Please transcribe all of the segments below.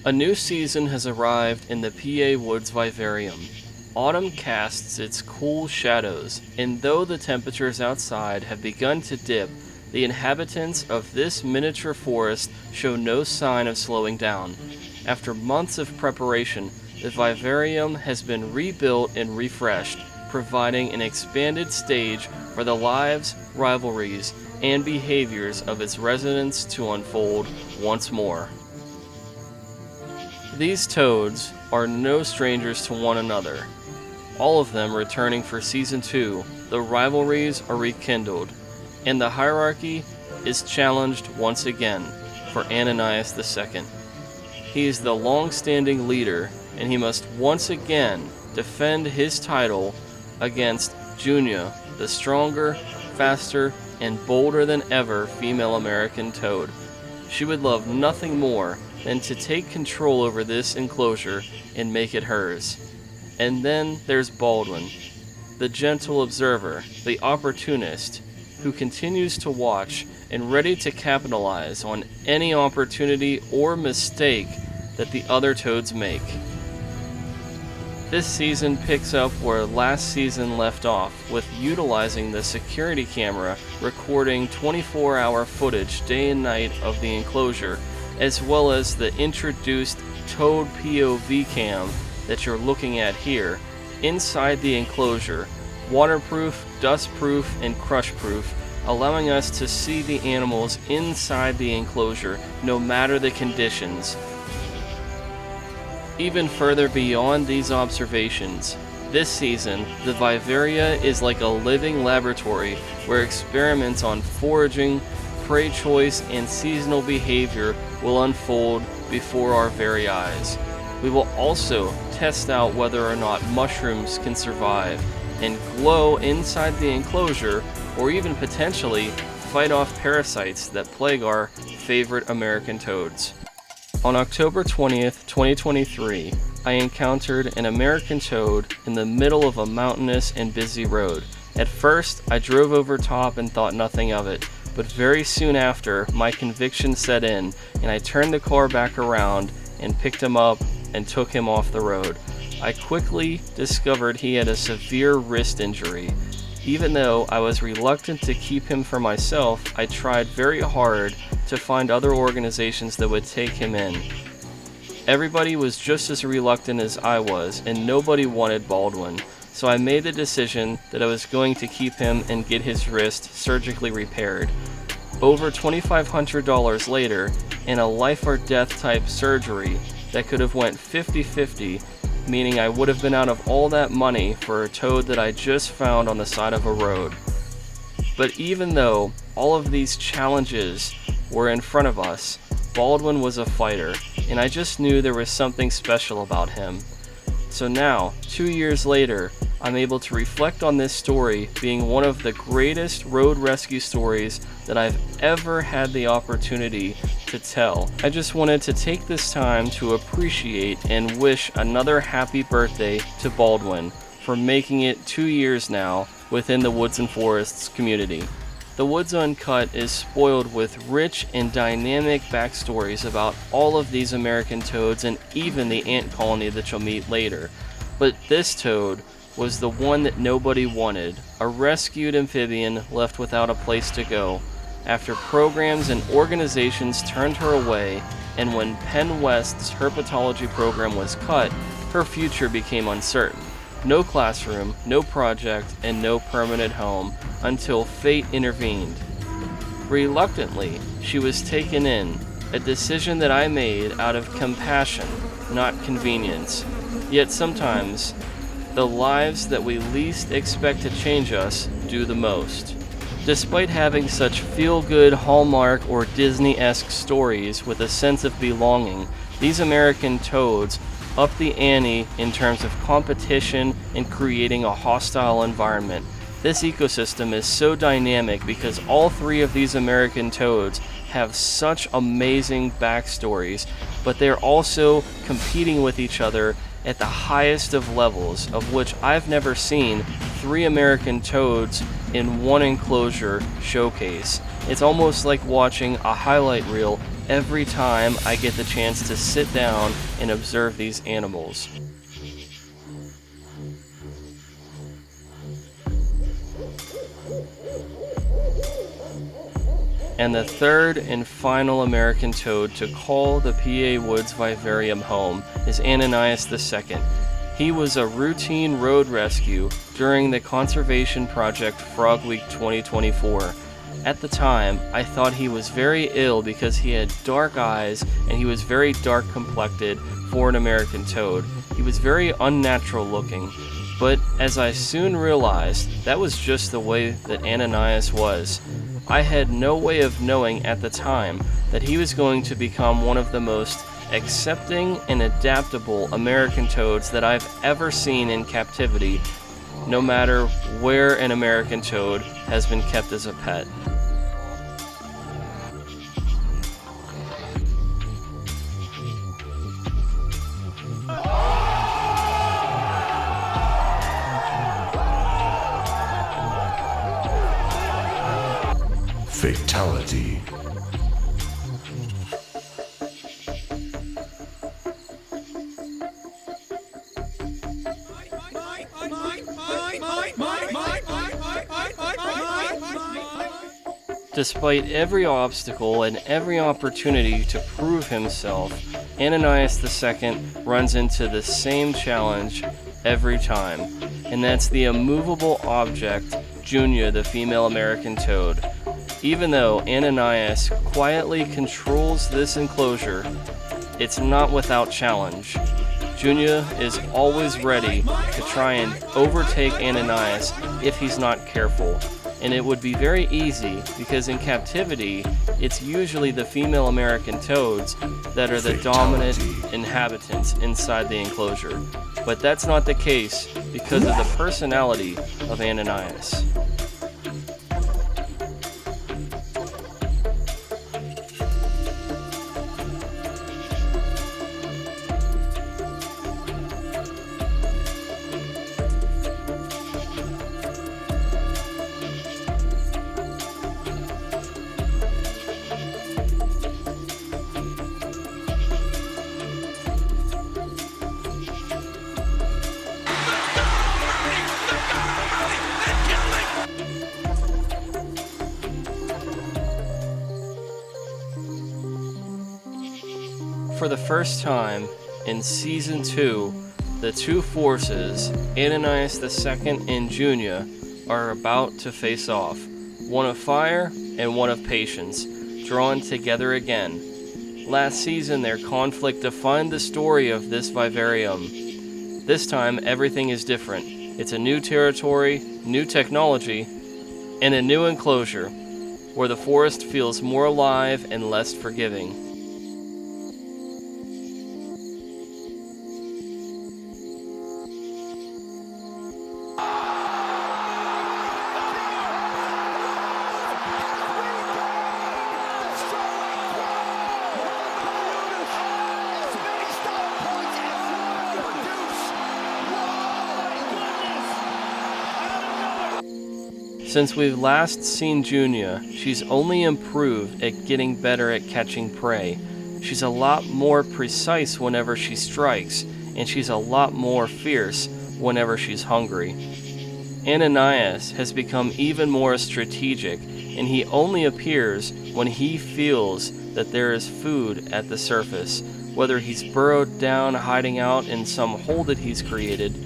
A new season has arrived in the PA Woods Vivarium. Autumn casts its cool shadows, and though the temperatures outside have begun to dip, the inhabitants of this miniature forest show no sign of slowing down. After months of preparation, the vivarium has been rebuilt and refreshed, providing an expanded stage for the lives, rivalries, and behaviors of its residents to unfold once more. These toads are no strangers to one another. All of them returning for Season 2, the rivalries are rekindled, and the hierarchy is challenged once again for Ananias II. He is the long-standing leader, and he must once again defend his title against Junia, the stronger, faster, and bolder than ever female American toad. She would love nothing more than to take control over this enclosure and make it hers. And then there's Baldwin, the gentle observer, the opportunist, who continues to watch and ready to capitalize on any opportunity or mistake that the other toads make. This season picks up where last season left off, with utilizing the security camera recording 24-hour footage day and night of the enclosure, as well as the introduced Toad POV cam that you're looking at here, inside the enclosure, waterproof, dustproof, and crushproof, allowing us to see the animals inside the enclosure no matter the conditions. Even further beyond these observations, this season, the Vivaria is like a living laboratory where experiments on foraging, prey choice, and seasonal behavior will unfold before our very eyes. We will also test out whether or not mushrooms can survive and glow inside the enclosure, or even potentially fight off parasites that plague our favorite American toads. On October 20th, 2023, I encountered an American toad in the middle of a mountainous and busy road. At first, I drove over top and thought nothing of it, but very soon after, my conviction set in, and I turned the car back around and picked him up and took him off the road. I quickly discovered he had a severe wrist injury. Even though I was reluctant to keep him for myself, I tried very hard to find other organizations that would take him in. Everybody was just as reluctant as I was, and nobody wanted Baldwin, so I made the decision that I was going to keep him and get his wrist surgically repaired. Over $2,500 later, and a life or death type surgery that could have went 50-50, meaning I would have been out of all that money for a toad that I just found on the side of a road. But even though all of these challenges were in front of us, Baldwin was a fighter, and I just knew there was something special about him. So now, 2 years later, I'm able to reflect on this story being one of the greatest road rescue stories that I've ever had the opportunity to tell. I just wanted to take this time to appreciate and wish another happy birthday to Baldwin for making it 2 years now within the Woods and Forests community. The Woods Uncut is spoiled with rich and dynamic backstories about all of these American toads and even the ant colony that you'll meet later. But this toad was the one that nobody wanted, a rescued amphibian left without a place to go, after programs and organizations turned her away, and when Penn West's herpetology program was cut, her future became uncertain. No classroom, no project, and no permanent home until fate intervened. Reluctantly, she was taken in, a decision that I made out of compassion, not convenience. Yet sometimes, the lives that we least expect to change us do the most. Despite having such feel-good Hallmark or Disney-esque stories with a sense of belonging, these American toads up the ante in terms of competition and creating a hostile environment. This ecosystem is so dynamic because all three of these American toads have such amazing backstories, but they're also competing with each other at the highest of levels, of which I've never seen 3 American toads in one enclosure showcase. It's almost like watching a highlight reel every time I get the chance to sit down and observe these animals. And the third and final American toad to call the PA Woods Vivarium home is Ananias II. He was a routine road rescue during the conservation project Frog Week 2024. At the time, I thought he was very ill because he had dark eyes and he was very dark complected for an American toad. He was very unnatural looking. But as I soon realized, that was just the way that Ananias was. I had no way of knowing at the time that he was going to become one of the most accepting and adaptable American toads that I've ever seen in captivity, no matter where an American toad has been kept as a pet. Fatality. Despite every obstacle and every opportunity to prove himself, Ananias II runs into the same challenge every time, and that's the immovable object, Junia, the female American toad. Even though Ananias quietly controls this enclosure, it's not without challenge. Junia is always ready to try and overtake Ananias if he's not careful. And it would be very easy because in captivity, it's usually the female American toads that are the dominant inhabitants inside the enclosure. But that's not the case because of the personality of Ananias. For the first time in Season 2, the two forces, Ananias II and Junia, are about to face off. One of fire and one of patience, drawn together again. Last season, their conflict defined the story of this vivarium. This time, everything is different. It's a new territory, new technology, and a new enclosure, where the forest feels more alive and less forgiving. Since we've last seen Junia, she's only improved at getting better at catching prey. She's a lot more precise whenever she strikes, and she's a lot more fierce whenever she's hungry. Ananias has become even more strategic, and he only appears when he feels that there is food at the surface, whether he's burrowed down hiding out in some hole that he's created,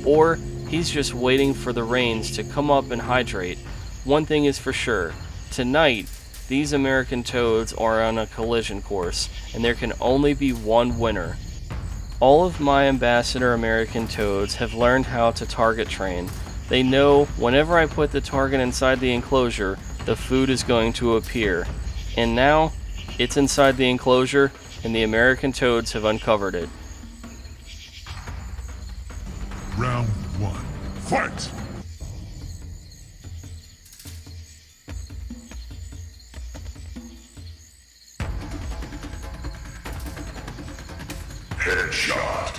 or he's just waiting for the rains to come up and hydrate. One thing is for sure, tonight, these American toads are on a collision course, and there can only be one winner. All of my ambassador American toads have learned how to target train. They know whenever I put the target inside the enclosure, the food is going to appear. And now, it's inside the enclosure, and the American toads have uncovered it. Round 1. Fight! Headshot.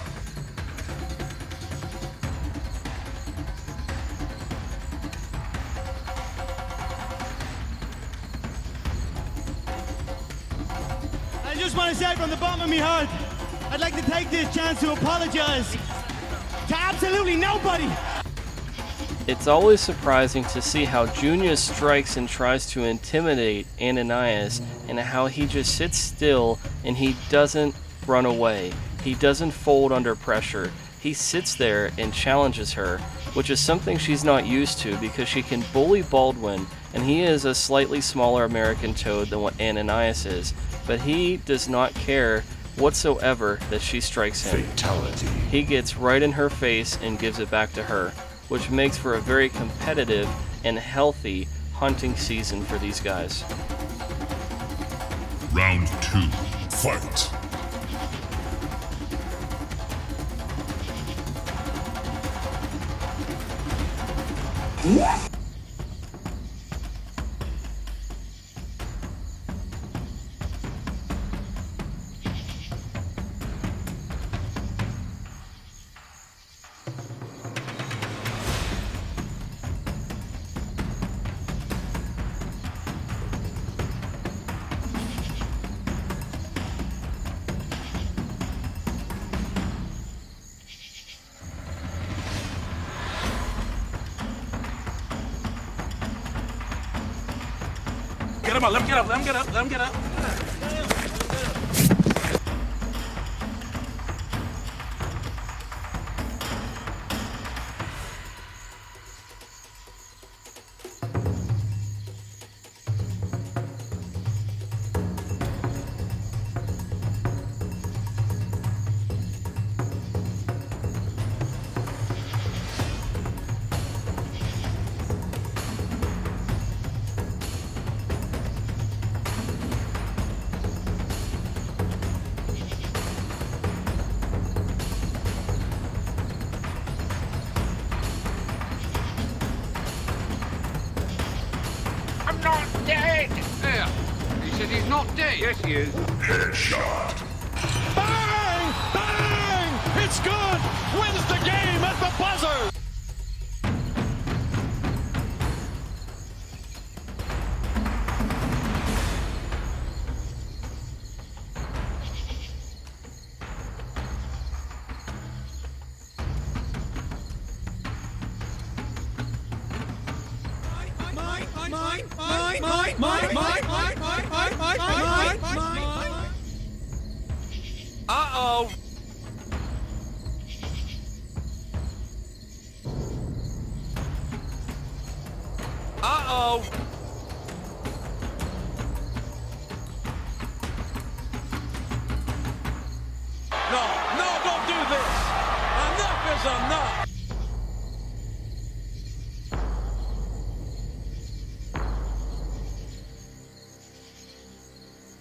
to say from the bottom of my heart, I'd like to take this chance to apologize to absolutely nobody. It's always surprising to see how Junia strikes and tries to intimidate Ananias, and how he just sits still and he doesn't run away. He doesn't fold under pressure. He sits there and challenges her, which is something she's not used to because she can bully Baldwin, and he is a slightly smaller American toad than what Ananias is, but he does not care whatsoever that she strikes him. Fatality. He gets right in her face and gives it back to her, which makes for a very competitive and healthy hunting season for these guys. Round 2. Fight. Get him up, let him get up, let him get up, let him get up. Not dead! There. He said he's not dead. Yes, he is. Headshot. Bang! Bang! It's good! Wins the game at the buzzer! Uh-oh. Uh-oh. No, don't do this. Enough is enough.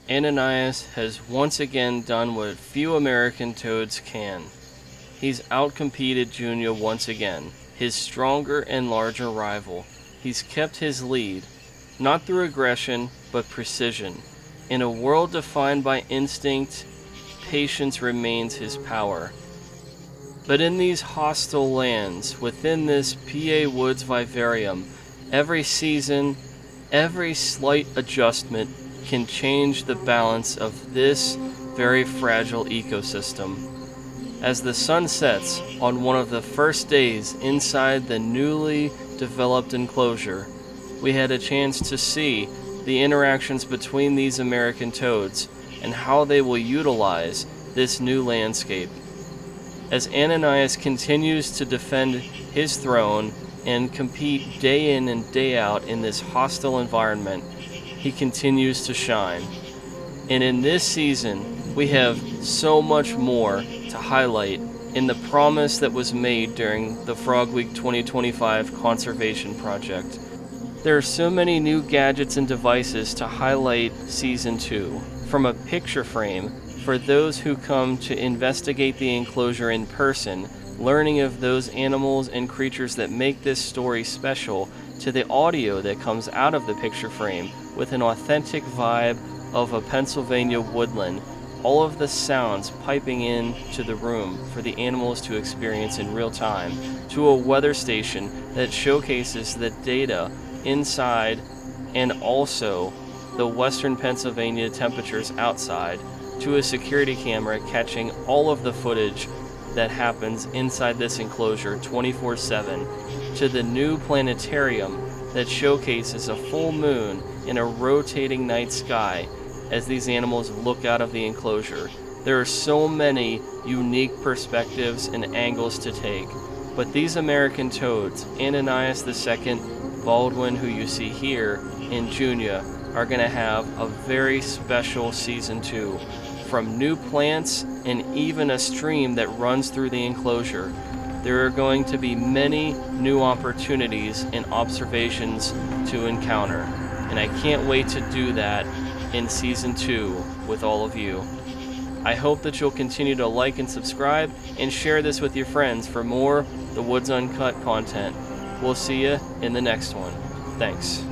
Ananias has once again done what few American toads can. He's outcompeted Junia once again, his stronger and larger rival. He's kept his lead, not through aggression, but precision. In a world defined by instinct, patience remains his power. But in these hostile lands, within this PA Woods Vivarium, every season, every slight adjustment can change the balance of this very fragile ecosystem. As the sun sets on one of the first days inside the newly developed enclosure, we had a chance to see the interactions between these American toads and how they will utilize this new landscape. As Ananias continues to defend his throne and compete day in and day out in this hostile environment, he continues to shine. And in this season, we have so much more to highlight in the promise that was made during the Frog Week 2025 Conservation Project. There are so many new gadgets and devices to highlight Season 2, from a picture frame for those who come to investigate the enclosure in person, learning of those animals and creatures that make this story special, to the audio that comes out of the picture frame with an authentic vibe of a Pennsylvania woodland, all of the sounds piping in to the room for the animals to experience in real time, to a weather station that showcases the data inside and also the western Pennsylvania temperatures outside, to a security camera catching all of the footage that happens inside this enclosure 24/7, to the new planetarium that showcases a full moon in a rotating night sky as these animals look out of the enclosure. There are so many unique perspectives and angles to take, but these American toads, Ananias II, Baldwin, who you see here, and Junia, are going to have a very special season 2. From new plants and even a stream that runs through the enclosure, there are going to be many new opportunities and observations to encounter, and I can't wait to do that in season 2 with all of you. I hope that you'll continue to like and subscribe and share this with your friends for more The Woods Uncut content. We'll see you in the next one. Thanks.